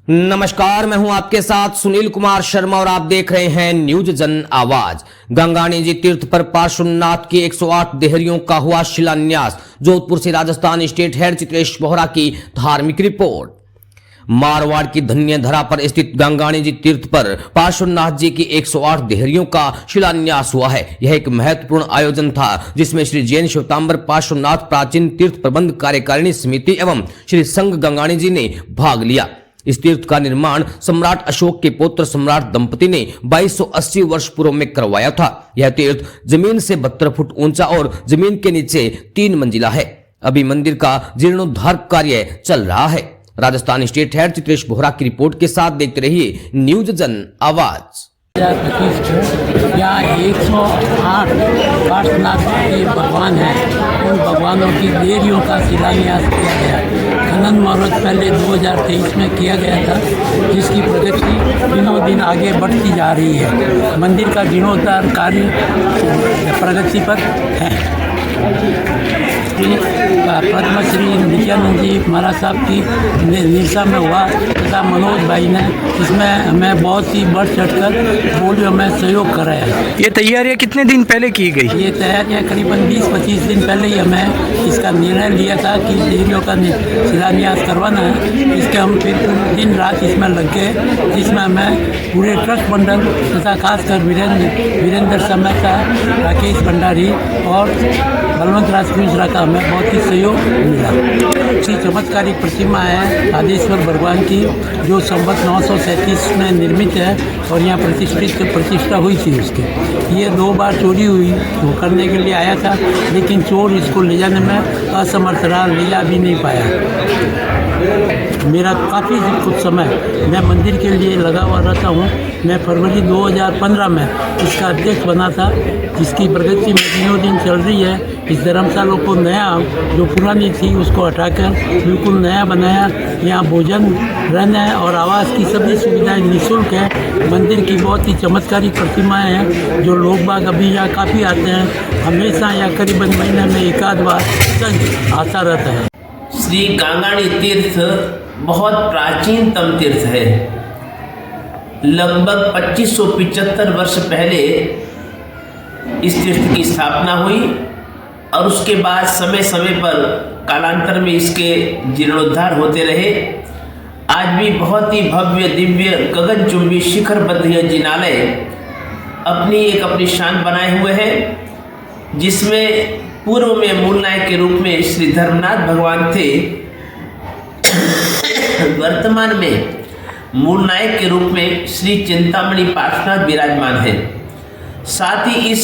नमस्कार, मैं हूं आपके साथ सुनील कुमार शर्मा और आप देख रहे हैं न्यूज जन आवाज। गंगाणी जी तीर्थ पर पार्श्वनाथ के 108 देहरियों का हुआ शिलान्यास। जोधपुर से राजस्थान स्टेट हेड चित्रेश बोहरा की धार्मिक रिपोर्ट। मारवाड़ की धन्य धरा पर स्थित गंगाणी जी तीर्थ पर पार्श्वनाथ जी की 108 देहरियों का शिलान्यास हुआ है। यह एक महत्वपूर्ण आयोजन था जिसमें श्री जैन श्वेतांबर पार्श्वनाथ प्राचीन तीर्थ प्रबंध कार्यकारिणी समिति एवं श्री संघ गंगाणी जी ने भाग लिया। इस तीर्थ का निर्माण सम्राट अशोक के पुत्र सम्राट दंपति ने 2280 वर्ष पूर्व में करवाया था। यह तीर्थ जमीन से 72 फुट ऊंचा और जमीन के नीचे 3 मंजिला है। अभी मंदिर का जीर्णोद्धार कार्य चल रहा है। राजस्थान स्टेट हेड चित्रेश बोहरा की रिपोर्ट के साथ देखते रहिए न्यूज जन आवाज। 2025 यहाँ 108 पार्श्वनाथ के भगवान हैं। उन भगवानों की देहरियों का शिलान्यास किया गया। खनन मुहूर्त पहले 2023 में किया गया था, जिसकी प्रगति दिनों दिन आगे बढ़ती जा रही है। मंदिर का जीर्णोद्धार कार्य प्रगति पर है। पद्मश्री नित्यानंद जी महाराज साहब की निरसा में हुआ तथा मनोज भाई ने इसमें हमें बहुत ही बढ़ चढ़कर बोलियों में सहयोग कराया। ये तैयारियां कितने दिन पहले की गई? ये तैयारियां करीबन 20-25 दिन पहले ही हमें इसका निर्णय लिया था कि देहरियों का शिलान्यास करवाना है। इसके हम फिर दिन रात इसमें लग गए, जिसमें हमें पूरे ट्रस्ट मंडल तथा खासकर वीरेंद्र समता, राकेश भंडारी और बलवंत राज मिश्रा का हमें बहुत ही सहयोग मिला। अच्छी चमत्कारिक प्रतिमा है आदेश्वर भगवान की, जो संवत 937 में निर्मित है और यहाँ प्रतिष्ठा हुई थी उसकी। ये 2 बार चोरी हुई, वो करने के लिए आया था, लेकिन चोर इसको ले जाने में असमर्थ रहा, ले जा भी नहीं पाया। मेरा काफ़ी कुछ समय मैं मंदिर के लिए लगा हुआ रहता हूँ। मैं फरवरी 2015 में इसका अध्यक्ष बना था, जिसकी प्रगति में दिनों दिन चल रही है। इस धर्मशाला को नया, जो पुरानी थी उसको हटाकर बिल्कुल नया बनाया। यहाँ भोजन, रहने और आवास की सभी सुविधाएं निःशुल्क है। मंदिर की बहुत ही चमत्कारिक प्रतिमाएं हैं, जो लोग बाग अभी यहाँ काफ़ी आते हैं। हमेशा यहाँ करीबन महीने में 1-आध बार तक आता रहता है। श्री गंगाणी तीर्थ बहुत प्राचीनतम तीर्थ है। लगभग 2575 वर्ष पहले इस तीर्थ की स्थापना हुई और उसके बाद समय समय पर कालांतर में इसके जीर्णोद्धार होते रहे। आज भी बहुत ही भव्य दिव्य गगनचुंबी शिखरबद्ध यह जिनालय अपनी शान बनाए हुए है, जिसमें पूर्व में मूल नायक के रूप में श्री धर्मनाथ भगवान थे। वर्तमान में मूल नायक के रूप में श्री चिंतामणि पार्श्वनाथ विराजमान है। साथ ही इस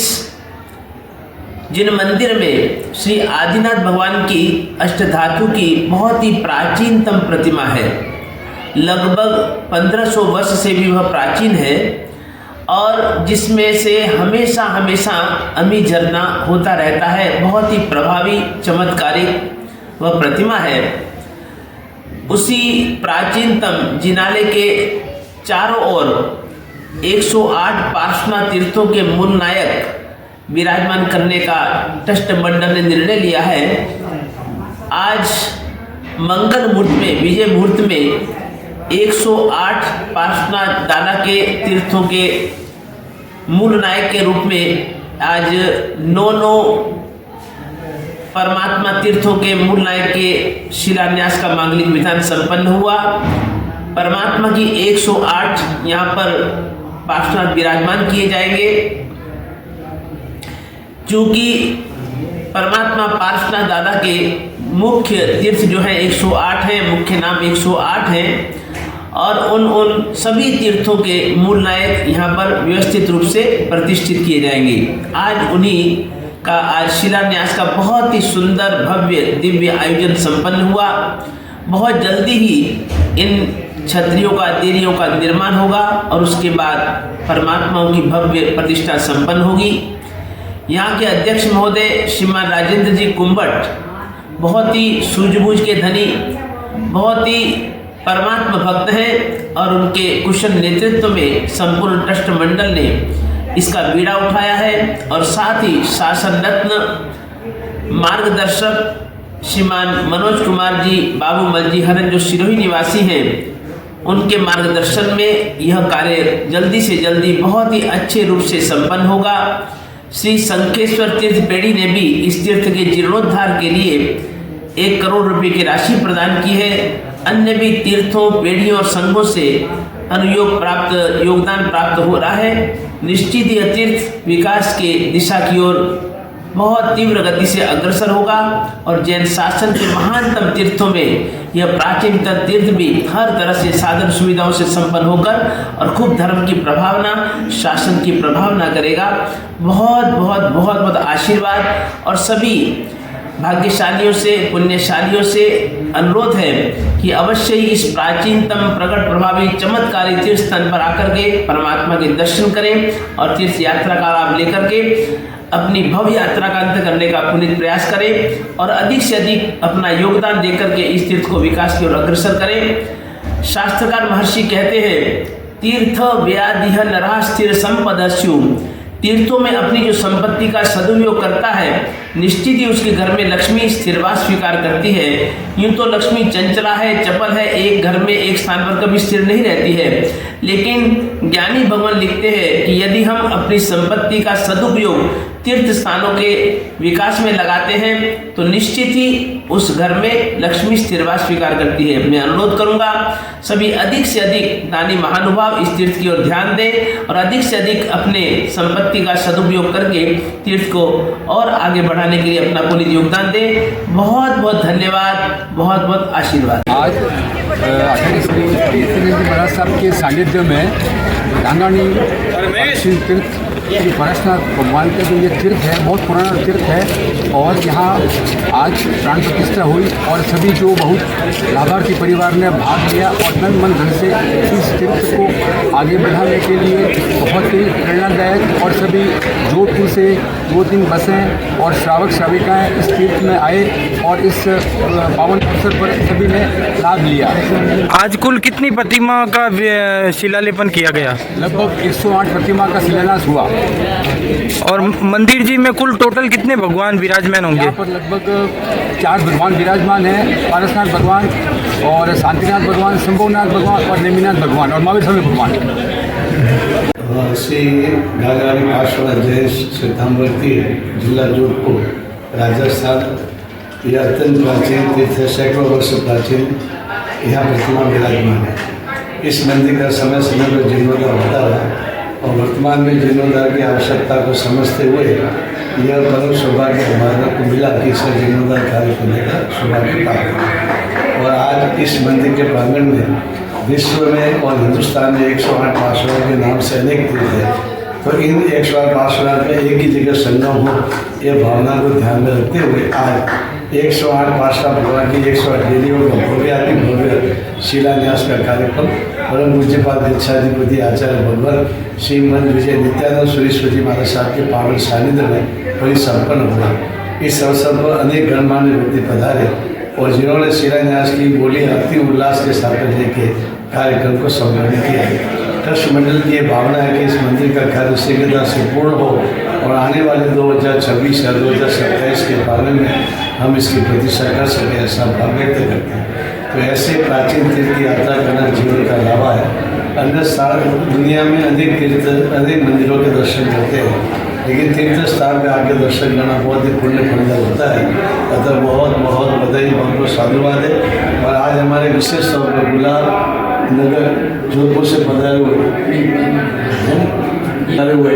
जिन मंदिर में श्री आदिनाथ भगवान की अष्टधातु की बहुत ही प्राचीनतम प्रतिमा है। लगभग 1500 वर्ष से भी वह प्राचीन है और जिसमें से हमेशा अमी झरना होता रहता है। बहुत ही प्रभावी चमत्कारिक वह प्रतिमा है। उसी प्राचीनतम जिनालय के चारों ओर 108 पार्श्वनाथ तीर्थों के मूल नायक विराजमान करने का ट्रस्ट मंडल ने निर्णय लिया है। आज मंगल मुहूर्त में, विजय मुहूर्त में 108 पार्श्वनाथ दादा के तीर्थों के मूल नायक के रूप में आज 9 परमात्मा तीर्थों के मूल नायक के शिलान्यास का मांगलिक विधान संपन्न हुआ। परमात्मा की 108 यहाँ पर पार्श्वनाथ विराजमान किए जाएंगे। चूँकि परमात्मा पार्श्वनाथ दादा के मुख्य तीर्थ जो है 108 है, मुख्य नाम 108 है और उन सभी तीर्थों के मूल नायक यहाँ पर व्यवस्थित रूप से प्रतिष्ठित किए जाएंगे। आज उन्हीं का आज शिलान्यास का बहुत ही सुंदर भव्य दिव्य आयोजन संपन्न हुआ। बहुत जल्दी ही इन छतरियों का, देहरियों का निर्माण होगा और उसके बाद परमात्माओं की भव्य प्रतिष्ठा संपन्न होगी। यहाँ के अध्यक्ष महोदय श्रीमान राजेंद्र जी कुंभट बहुत ही सूझबूझ के धनी, बहुत ही परमात्मा भक्त हैं और उनके कुशल नेतृत्व में संपूर्ण ट्रस्ट मंडल ने इसका बीड़ा उठाया है। और साथ ही शासन रत्न मार्गदर्शक श्रीमान मनोज कुमार जी बाबू मलजी हरन, जो सिरोही निवासी हैं, उनके मार्गदर्शन में यह कार्य जल्दी से जल्दी बहुत ही अच्छे रूप से संपन्न होगा। श्री शंखेश्वर तीर्थ पेढ़ी ने भी इस तीर्थ के जीर्णोद्धार के लिए 1 करोड़ रुपए की राशि प्रदान की है। अन्य भी तीर्थों, पेढ़ियों और संघों से योगदान प्राप्त हो रहा है। निश्चित यह तीर्थ विकास के दिशा की ओर बहुत तीव्र गति से अग्रसर होगा और जैन शासन के महानतम तीर्थों में यह प्राचीनतम तीर्थ भी हर तरह से साधन सुविधाओं से संपन्न होकर और खूब धर्म की प्रभावना, शासन की प्रभावना करेगा। बहुत बहुत बहुत बहुत आशीर्वाद। और सभी भाग्यशालियों से, पुण्यशालियों से अनुरोध है कि अवश्य ही इस प्राचीनतम, प्रकट, प्रभावी, चमत्कारी तीर्थ स्थान पर आकर के परमात्मा के दर्शन करें और तीर्थ यात्रा का लाभ लेकर के अपनी भव्य यात्रा का अंत करने का पुनीत प्रयास करें और अधिक से अधिक अपना योगदान देकर के इस तीर्थ को विकास की ओर अग्रसर करें। शास्त्रकार महर्षि कहते हैं, तीर्थ व्याधिह नरः स्थिर संपदस्यु। तीर्थों में अपनी जो संपत्ति का सदुपयोग करता है, निश्चित ही उसके घर में लक्ष्मी स्थिरवास स्वीकार करती है। यूं तो लक्ष्मी चंचला है, चपल है, एक घर में एक स्थान पर कभी स्थिर नहीं रहती है। लेकिन ज्ञानी भगवान लिखते हैं कि यदि हम अपनी संपत्ति का सदुपयोग तीर्थ स्थानों के विकास में लगाते हैं तो निश्चित ही उस घर में लक्ष्मी स्थिरवास स्वीकार करती है। मैं अनुरोध करूंगा सभी अधिक से अधिक दानी महानुभाव इस तीर्थ की ओर ध्यान दें और अधिक से अधिक अपने संपत्ति का सदुपयोग करके तीर्थ को और आगे बढ़ाने के लिए अपना पुनीत योगदान दें। बहुत बहुत धन्यवाद, बहुत बहुत आशीर्वाद। आज आचार्य श्री तीर्थेंद्र महाराज साहब के सानिध्य में गंगानी तीर्थ श्री पारसनाथ भगवान का जो ये तीर्थ है, बहुत पुराना तीर्थ है और यहाँ आज प्राण प्रतिष्ठा हुई और सभी जो बहुत लाभार्थी परिवार ने भाग लिया और तन मन धन से इस तीर्थ को आगे बढ़ाने के लिए बहुत ही प्रेरणादायक। और सभी जोधपुर से 2-3 बसें और श्रावक श्राविकाएँ इस तीर्थ में आए और इस पावन अवसर पर सभी ने लाभ लिया। आज कुल कितनी प्रतिमा का शिलालेपन किया गया? लगभग 108 प्रतिमा का शिलान्यास हुआ। और मंदिर जी में कुल टोटल कितने भगवान विराजमान होंगे? यहाँ पर लगभग 4 भगवान विराजमान हैं, पारसनाथ भगवान और शांतिनाथ भगवान, शंभुनाथ भगवान और नेमिनाथ भगवान और महावीर स्वामी भगवान। श्री घाघरानी पार्श्वनाथ जैन श्वेतांबर तीर्थ, जिला जोधपुर, राजस्थान। यह अत्यंत प्राचीन तीर्थ है, सैकड़ों वर्ष प्राचीन यहाँ प्रतिमा विराजमान है। इस मंदिर का समय समय पर जीर्णोद्धार होता रहा और वर्तमान में जीर्णोद्धार की आवश्यकता को समझते हुए यह परम सौभाग्य हमारे को मिला कि इसका जीर्णोद्धार कार्य करने का सौभाग्य प्राप्त हुआ। और आज इस मंदिर के प्रांगण में विश्व में और हिंदुस्तान में 108 पार्श्वनाथ के नाम से अनेक तीर्थ है, तो इन 108 पार्श्वनाथ में एक ही जगह संगम हो, यह भावना को ध्यान में रखते हुए आज 108 पार्श्वनाथ भगवान की 108 डेलियों का भव्य शिलान्यास का कार्यक्रम परम पूज्यपाद दीक्षाधिपति आचार्य भगवान श्रीमद विजय नित्यानंद सुरेश्वर जी महाराज साहब के पावन सानिध्य में बड़ी संपन्न हुआ। इस अवसर पर अनेक गणमान्य व्यक्ति पधारे और जिन्होंने शिलान्यास की बोली अति उल्लास के साथ लेके कार्यक्रम को संपन्न किया। ट्रस्ट मंडल की यह भावना है कि इस मंदिर का कार्य शीघ्रता से पूर्ण हो और आने वाले 2026 या 2027 के बारे में हम इसकी प्रतीक्षा कर सकें, ऐसा भाव व्यक्त करते हैं। तो ऐसे प्राचीन तीर्थ की यात्रा करना जीवन का लाभा है। अन्य दुनिया में अनेक तीर्थ, अनेक मंदिरों के दर्शन करते हैं, लेकिन तीर्थ स्थान में आके दर्शन करना बहुत ही पुण्य फलदायक होता है। अतः बहुत बहुत बधाई, बहुत बहुत साधुवाद है। और आज हमारे विशेष तौर पर गुलाब नगर जोधपुर से पधारे हुए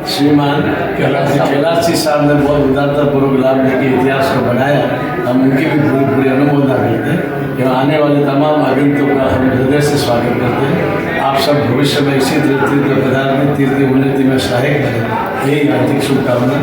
श्रीमान कैलाश जी साहब ने बहुत उदारतापूर्वक लाभ लेके इतिहास को बढ़ाया। हम उनकी भी पूरी अनुमोदना करते हैं एवं आने वाले तमाम आगंतुकों का हम हृदय से स्वागत करते हैं। आप सब भविष्य में इसी तीर्थ पदार्थ में तीर्थ की उन्नति में सहायक करें, यही हार्दिक शुभकामना।